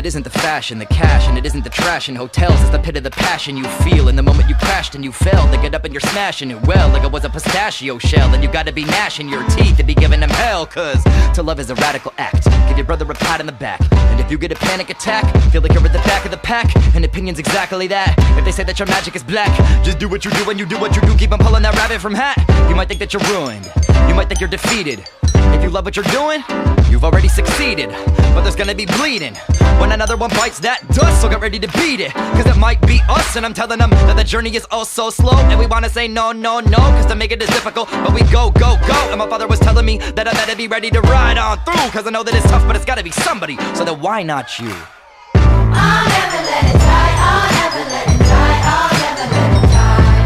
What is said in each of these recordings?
isn't the fashion, the cash, and it isn't the trash in hotels. It's the pit of the passion you feel in the moment you crashed and you fell. To get up and you're smashing it well, like it was a pistachio shell. And you gotta be gnashing your teeth to be giving them hell. Cause to love is a radical act. Give your brother a pat on the back, and if you get a panic attack, feel like you're at the back of the pack. And opinion's exactly that. If they say that your magic is black, just do what you do and you do what you do. Keep on pulling that rabbit from hat. You might think that you're ruined, you might think you're defeated. If you love what you're doing, you've already succeeded. But there's gonna be bleeding when another one bites that dust, so get ready to beat it. Cause it might be us, and I'm telling them that the journey is oh so slow. And we wanna say no, no, no, cause to make it is difficult, but we go, go, go. And my father was telling me that I better be ready to ride on through. Cause I know that it's tough, but it's gotta be somebody, so then why not you? I'll never let it die, I'll never let it die, I'll never let it die.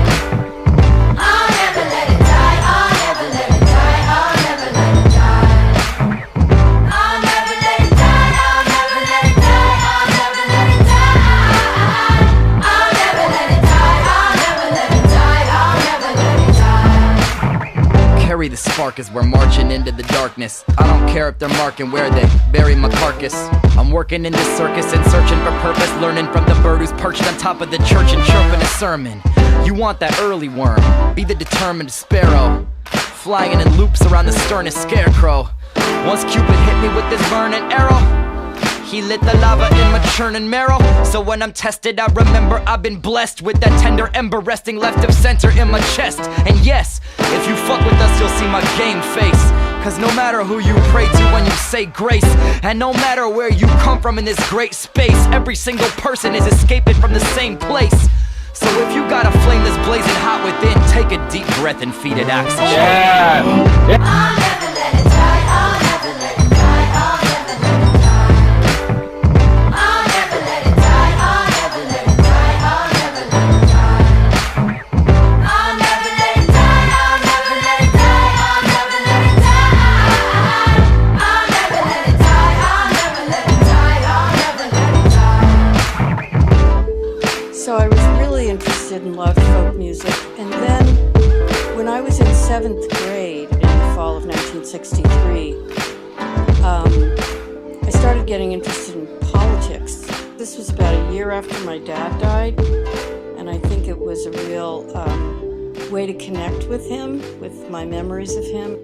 I'll never let it die, I'll never let it die, I'll never let it die. I'll never let it die, I'll never let it die, I'll never let it die. I'll never let it die, I'll never let it die, I'll never let it die. Carry the spark as we're marching into the darkness. I don't care if they're marking where they bury my carcass. I'm working in this circus and searching for purpose, learning from the bird who's perched on top of the church and chirping a sermon. You want that early worm, be the determined sparrow, flying in loops around the sternest scarecrow. Once Cupid hit me with this burning arrow, he lit the lava in my churning marrow. So when I'm tested, I remember I've been blessed with that tender ember resting left of center in my chest. And yes, if you fuck with us, you'll see my game face. Cause no matter who you pray to when you say grace, and no matter where you come from in this great space, every single person is escaping from the same place. So if you got a flame that's blazing hot within, take a deep breath and feed it oxygen. I'll never let it die, I'll never let it die, I'll never let it die. I'll never let it die, I'll never let it die, I'll never let it die. I'll never let it die, I'll never let it die, I'll never let it die. I'll never let it die, I'll never let it die, I'll never let it die. So I was really interested and loved folk music, and then when I was in 7th grade in the fall of 1963, I started getting interested in politics. This was about a year after my dad died, and I think it was a real way to connect with him, with my memories of him.